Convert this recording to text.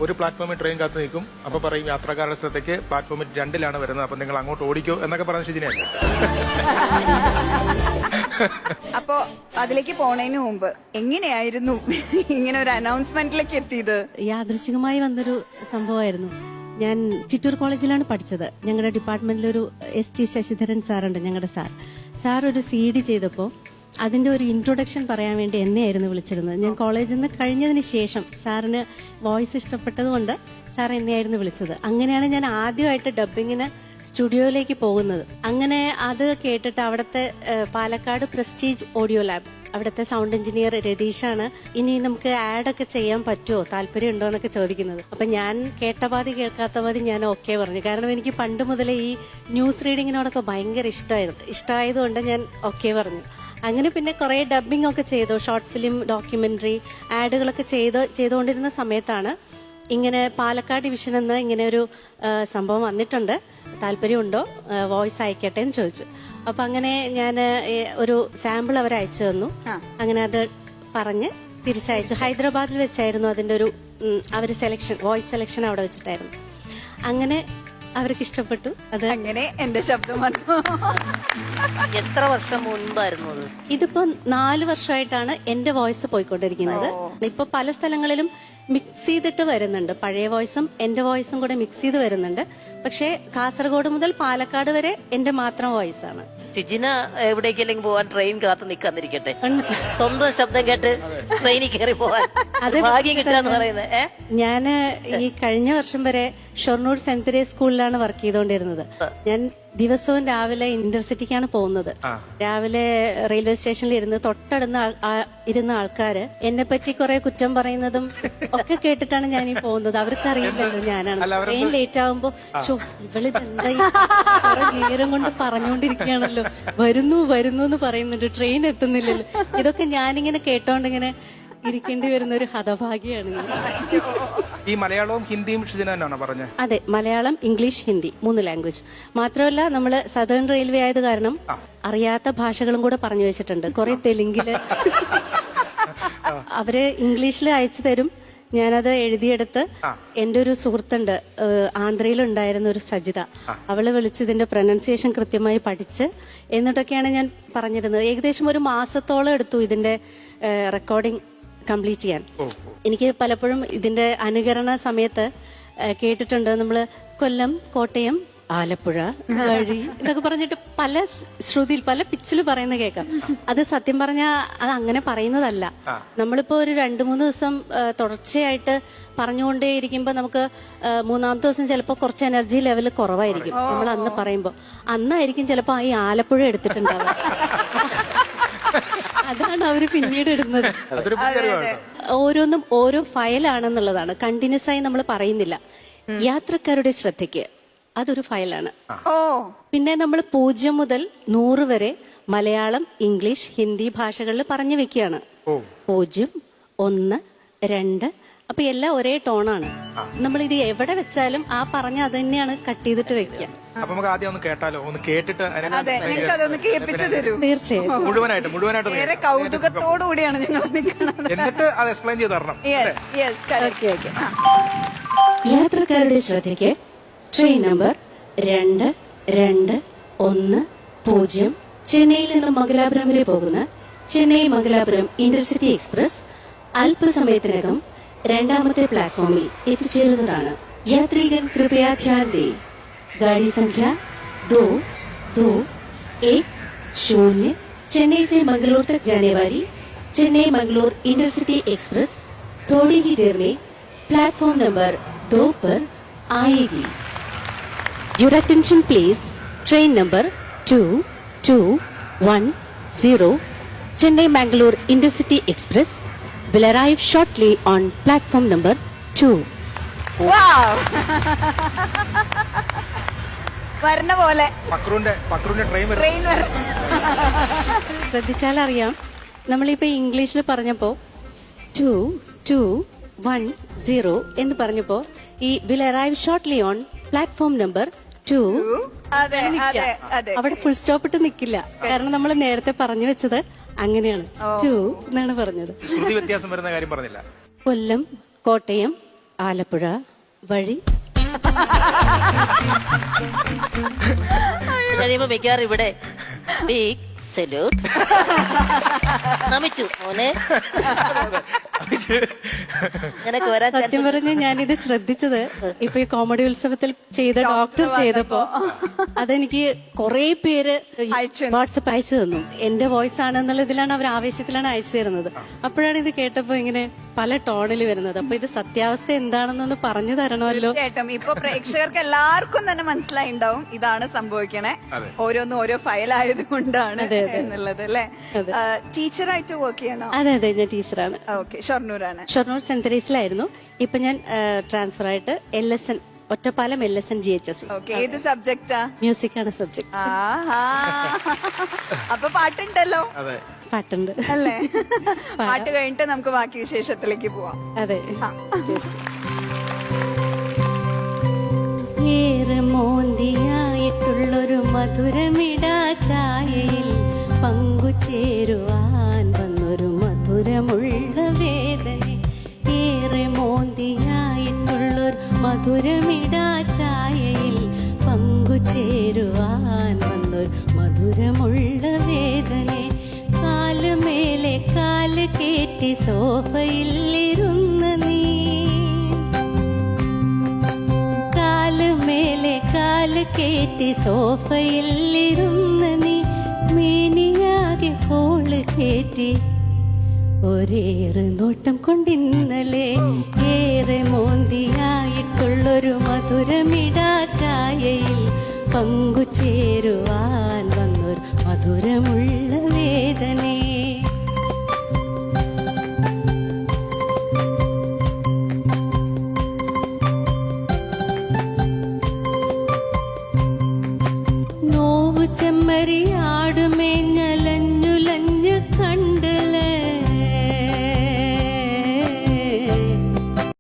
ഒരു പ്ലാറ്റ്ഫോമിൽ ട്രെയിൻ കാത്തു നിൽക്കും. അപ്പൊ പറയും യാത്രക്കാരുടെ ശ്രദ്ധയ്ക്ക് പ്ലാറ്റ്ഫോമിൽ 2-ലാണ് വരുന്നത്, അപ്പൊ നിങ്ങൾ അങ്ങോട്ട് ഓടിക്കോ എന്നൊക്കെ പറഞ്ഞ ശരിയല്ല. അപ്പോ അതിലേക്ക് പോണതിന് മുമ്പ് എങ്ങനെയായിരുന്നു ഇങ്ങനെ ഒരു അനൗൺസ്മെന്റിലേക്ക് എത്തിയത്? യാദൃച്ഛികമായി വന്നൊരു സംഭവമായിരുന്നു. ഞാൻ ചിറ്റൂർ കോളേജിലാണ് പഠിച്ചത്. ഞങ്ങളുടെ ഡിപ്പാർട്ട്മെന്റിലൊരു ST ശശിധരൻ സാറുണ്ട്, ഞങ്ങളുടെ സാർ ഒരു CD ചെയ്തപ്പോൾ അതിന്റെ ഒരു ഇൻട്രൊഡക്ഷൻ പറയാൻ വേണ്ടി എന്നെയായിരുന്നു വിളിച്ചിരുന്നത്. ഞാൻ കോളേജിൽ നിന്ന് കഴിഞ്ഞതിന് ശേഷം സാറിന് വോയിസ് ഇഷ്ടപ്പെട്ടതുകൊണ്ട് സാർ എന്നെയായിരുന്നു വിളിച്ചത്. അങ്ങനെയാണ് ഞാൻ ആദ്യമായിട്ട് ഡബ്ബിങ്ങിന് സ്റ്റുഡിയോയിലേക്ക് പോകുന്നത്. അങ്ങനെ അത് കേട്ടിട്ട് അവിടുത്തെ പാലക്കാട് പ്രസ്റ്റീജ് ഓഡിയോ ലാബ്, അവിടുത്തെ സൗണ്ട് എഞ്ചിനീയർ രതീഷാണ് ഇനി നമുക്ക് ആഡൊക്കെ ചെയ്യാൻ പറ്റുമോ, താല്പര്യം ഉണ്ടോ എന്നൊക്കെ ചോദിക്കുന്നത്. അപ്പൊ ഞാൻ കേട്ട പാതി കേൾക്കാത്ത പാതി ഞാൻ ഓക്കെ പറഞ്ഞു. കാരണം എനിക്ക് പണ്ട് മുതലേ ഈ ന്യൂസ് റീഡിങ്ങിനോടൊക്കെ ഭയങ്കര ഇഷ്ടമായതുകൊണ്ട് ഞാൻ ഓക്കെ പറഞ്ഞു. അങ്ങനെ പിന്നെ കുറെ ഡബ്ബിംഗ് ഒക്കെ ചെയ്തു. ഷോർട്ട് ഫിലിം, ഡോക്യുമെന്ററി, ആഡുകളൊക്കെ ചെയ്തുകൊണ്ടിരുന്ന സമയത്താണ് ഇങ്ങനെ പാലക്കാട് ഡിവിഷൻ എന്ന ഇങ്ങനെ ഒരു സംഭവം വന്നിട്ടുണ്ട്, താല്പര്യമുണ്ടോ, വോയിസ് അയക്കട്ടെ എന്ന് ചോദിച്ചു. അപ്പൊ അങ്ങനെ ഞാൻ ഒരു സാമ്പിൾ അവർ അയച്ചു തന്നു. അങ്ങനെ അത് പറഞ്ഞ് തിരിച്ചയച്ചു. ഹൈദരാബാദിൽ വെച്ചായിരുന്നു അതിന്റെ ഒരു അവര് വോയിസ് സെലക്ഷൻ അവിടെ വെച്ചിട്ടായിരുന്നു. അങ്ങനെ അവർക്ക് ഇഷ്ടപ്പെട്ടു. അത് അങ്ങനെ എന്റെ ശബ്ദം വന്നു. എത്ര വർഷം മുൻപായിരുന്നു അത്? ഇതിപ്പോ 4 വർഷമായിട്ടാണ് എന്റെ വോയിസ് പോയിക്കൊണ്ടിരിക്കുന്നത്. ഇപ്പൊ പല സ്ഥലങ്ങളിലും മിക്സ് ചെയ്തിട്ട് വരുന്നുണ്ട്. പഴയ വോയിസും എന്റെ വോയിസും കൂടെ മിക്സ് ചെയ്ത് വരുന്നുണ്ട്. പക്ഷേ കാസർഗോഡ് മുതൽ പാലക്കാട് വരെ എന്റെ മാത്രം വോയിസാണ്. ടിജിന എവിടേക്കെങ്കിലും പോവാൻ ട്രെയിൻ കാത്ത് നിക്കാന്നിരിക്കട്ടെ, സ്വന്തം ശബ്ദം കേട്ട് ട്രെയിനിൽ കയറി പോവാൻ അത് ഭാഗ്യം കിട്ടാന്ന് പറയുന്നത്. ഞാന് ഈ കഴിഞ്ഞ വർഷം വരെ ഷൊർണൂർ സെന്റ് തെരേസ് സ്കൂളിലാണ് വർക്ക് ചെയ്തുകൊണ്ടിരുന്നത്. ഞാൻ ദിവസവും രാവിലെ ഇന്റർസിറ്റിക്കാണ് പോകുന്നത്. രാവിലെ റെയിൽവേ സ്റ്റേഷനിൽ ഇരുന്ന് ഇരുന്ന ആൾക്കാര് എന്നെ പറ്റി കുറെ കുറ്റം പറയുന്നതും ഒക്കെ കേട്ടിട്ടാണ് ഞാൻ ഈ പോകുന്നത്. അവർക്ക് അറിയില്ലല്ലോ ഞാനാണ്. ട്രെയിൻ ലേറ്റ് ആകുമ്പോ ഇവളിതെന്താ നേരം കൊണ്ട് പറഞ്ഞുകൊണ്ടിരിക്കുകയാണല്ലോ, വരുന്നു എന്ന് പറയുന്നുണ്ട്, ട്രെയിൻ എത്തുന്നില്ലല്ലോ. ഇതൊക്കെ ഞാനിങ്ങനെ കേട്ടോണ്ടിങ്ങനെ ഇരിക്കേണ്ടി വരുന്ന ഒരു ഹതഭാഗ്യാണ്. ഈ മലയാളവും ഹിന്ദിയും ഷിജനാണോ പറഞ്ഞത്? അതെ, മലയാളം, ഇംഗ്ലീഷ്, ഹിന്ദി 3 ലാംഗ്വേജ്. മാത്രമല്ല നമ്മള് സദേൺ റെയിൽവേ ആയത് കാരണം അറിയാത്ത ഭാഷകളും കൂടെ പറഞ്ഞു വെച്ചിട്ടുണ്ട്. കുറെ തെലുങ്കില് അവര് ഇംഗ്ലീഷിൽ അയച്ചു തരും, ഞാനത് എഴുതിയെടുത്ത് എന്റെ ഒരു സുഹൃത്തുണ്ട് ആന്ധ്രയിലുണ്ടായിരുന്ന ഒരു സജിത, അവള് വിളിച്ച് ഇതിന്റെ പ്രൊനൗൺസിയേഷൻ കൃത്യമായി പഠിച്ച് എന്നിട്ടൊക്കെയാണ് ഞാൻ പറഞ്ഞിരുന്നത്. ഏകദേശം 1 മാസത്തോളം എടുത്തു ഇതിന്റെ റെക്കോർഡിംഗ് കംപ്ലീറ്റ് ചെയ്യാൻ. എനിക്ക് പലപ്പോഴും ഇതിന്റെ അനുകരണ സമയത്ത് കേട്ടിട്ടുണ്ട്, നമ്മള് കൊല്ലം, കോട്ടയം, ആലപ്പുഴ വഴി എന്നൊക്കെ പറഞ്ഞിട്ട് പല ശ്രുതിയിൽ പല പിച്ചിൽ പറയുന്ന കേൾക്കാം. അത് സത്യം പറഞ്ഞാൽ അത് അങ്ങനെ പറയുന്നതല്ല. നമ്മളിപ്പോ ഒരു 2-3 ദിവസം തുടർച്ചയായിട്ട് പറഞ്ഞുകൊണ്ടേ ഇരിക്കുമ്പോ നമുക്ക് 3-ാമത്തെ ദിവസം ചിലപ്പോ കുറച്ച് എനർജി ലെവൽ കുറവായിരിക്കും. നമ്മൾ അന്ന് പറയുമ്പോ അന്നായിരിക്കും ചിലപ്പോ ഈ ആലപ്പുഴ എടുത്തിട്ടുണ്ടാവുക. അതാണ് അവര് പിന്നീട് ഇടുന്നത്. ഓരോന്നും ഓരോ ഫയലാണെന്നുള്ളതാണ്. കണ്ടിന്യൂസ് ആയി നമ്മൾ പറയുന്നില്ല. യാത്രക്കാരുടെ ശ്രദ്ധയ്ക്ക് അതൊരു ഫയലാണ്. പിന്നെ നമ്മൾ 0 മുതൽ 100 വരെ മലയാളം, ഇംഗ്ലീഷ്, ഹിന്ദി ഭാഷകളിൽ പറഞ്ഞു വെക്കുകയാണ്. 0, 1, 2, അപ്പൊ എല്ലാം ഒരേ ടോണാണ്. നമ്മൾ ഇത് എവിടെ വെച്ചാലും ആ പറഞ്ഞ അത് തന്നെയാണ് കട്ട് ചെയ്തിട്ട് വെക്കുക. അപ്പൊ നമുക്ക് ആദ്യം ഒന്ന് കേട്ടാലോ, ഒന്ന് കേട്ടിട്ട് അതൊന്ന് കേൾപ്പിച്ചു തരൂ. തീർച്ചയായും മുഴുവനായിട്ട് കൗതുകത്തോടുകൂടിയാണ് ഞങ്ങൾ നിൽക്കുന്നത്. എന്നിട്ട് അത് എക്സ്പ്ലെയിൻ ചെയ്ത് തരണം. യാത്രക്കാരുടെ ശ്രദ്ധയ്ക്ക് ട്രെയിൻ നമ്പർ 2210 ചെന്നൈയിൽ നിന്ന് മംഗലാപുരം വരെ പോകുന്ന ചെന്നൈ മംഗലാപുരം ഇന്റർസിറ്റി എക്സ്പ്രസ് അല്പസമയത്തിനകം 2ാമത്തെ പ്ലാറ്റ്ഫോമിൽ എത്തിച്ചേരുന്നതാണ്. യാത്രികൻ കൃപയാ ധ്യാൻ ദേ. गाड़ी संख्या 2210 चेन्नई से मंगलोर तक जाने वाली चेन्नई मंगलोर इंटरसिटी एक्सप्रेस थोड़ी ही देर में प्लेटफॉर्म नंबर 2 पर आएगी. Your attention please. Train number 2210 Chennai Mangalore Intercity Express will arrive shortly on platform number 2. Wow! വരുന്ന പോലെ ട്രെയിൻ ശ്രദ്ധിച്ചാൽ അറിയാം. നമ്മളിപ്പോ ഇംഗ്ലീഷിൽ പറഞ്ഞപ്പോ 2210 എന്ന് പറഞ്ഞപ്പോ ഈ will arrive shortly on platform number 2 അവിടെ ഫുൾ സ്റ്റോപ്പ് ഇട്ട് നിൽക്കില്ല. കാരണം നമ്മൾ നേരത്തെ പറഞ്ഞു വെച്ചത് അങ്ങനെയാണ്. 2 എന്നാണ് പറഞ്ഞത്. വ്യത്യാസം വരുന്ന കാര്യം പറഞ്ഞില്ല. കൊല്ലം, കോട്ടയം, ആലപ്പുഴ വഴി കഴിയുമ്പോ മിക്കാറും ഇവിടെ ബിഗ് സല്യൂട്ട് നമിച്ചു മോനെ നിനക്ക് വരാൻ സത്യം പറഞ്ഞ് ഞാനിത് ശ്രദ്ധിച്ചത് ഇപ്പൊ ഈ കോമഡി ഉത്സവത്തിൽ ചെയ്ത ഡോക്ടർ ചെയ്തപ്പോ അതെനിക്ക് കുറെ പേര് വാട്സപ്പ് അയച്ചു തന്നു. എന്റെ വോയിസ് ആണെന്നുള്ള ഇതിലാണ് അവർ ആവേശത്തിലാണ് അയച്ചു തരുന്നത്. അപ്പോഴാണ് ഇത് കേട്ടപ്പോ ഇങ്ങനെ പല ടോണിൽ വരുന്നത്. അപ്പൊ ഇത് സത്യാവസ്ഥ എന്താണെന്നൊന്ന് പറഞ്ഞു തരണമല്ലോ. ചേട്ടം ഇപ്പൊ പ്രേക്ഷകർക്ക് എല്ലാവർക്കും തന്നെ മനസ്സിലായിണ്ടാവും ഇതാണ് സംഭവിക്കണേ. ഓരോന്നും ഓരോ ഫയൽ ആയതുകൊണ്ടാണ് എന്നുള്ളത് അല്ലെ. ടീച്ചറായിട്ട് വർക്ക് ചെയ്യണോ? അതെ അതെ, ഞാൻ ടീച്ചറാണ്. ഓക്കെ, ഷൊർണൂരാണ്. ഷൊർണൂർ സെന്റ് തെരേസിലായിരുന്നു. ഇപ്പൊ ഞാൻ ട്രാൻസ്ഫർ ആയിട്ട് LSN Ottapalam LSN GHS. Okay, ഏത് സബ്ജക്റ്റാ? മ്യൂസിക് ആണ് സബ്ജക്ട്. അപ്പൊ പാട്ടുണ്ടല്ലോ. അതെ, പാട്ടുണ്ട് അല്ലേ? പാട്ട് കഴിഞ്ഞിട്ട് നമുക്ക് ബാക്കി വിശേഷത്തിലേക്ക് പോവാം. അതെ. ഏറെ മോന്തിയായിട്ടുള്ളൊരു മധുരമിടാ ചായയിൽ പങ്കുചേരുവാൻ വന്നൊരു മധുരമുള്ള വേദന. ഏറെ മോന്തിയായിട്ടുള്ളൊരു മധുരമിടാ ചായയിൽ പങ്കുചേരുവാൻ വന്നൊരു മധുരമുള്ള വേദന. കാലുമേലെ കാല് കേറ്റി സോഫയിൽ ഇരുന്ന നീ, കാലുമേലെ കാല് കേറ്റി സോഫയിൽ ഇരുന്ന നീ, മേനിയാകെ കോള് കേറ്റി ഒരേറെ നോട്ടം കൊണ്ടിന്നലെ. ഏറെ മോന്തിയായിട്ടുള്ളൊരു മധുരമിടാ ചായയിൽ പങ്കുചേരുവാൻ വന്നൊരു മധുരമുള്ള വേദനേ. നോവു ചെമ്മരിയാടുമേഞ്ഞലഞ്ഞുലഞ്ഞു കണ്ട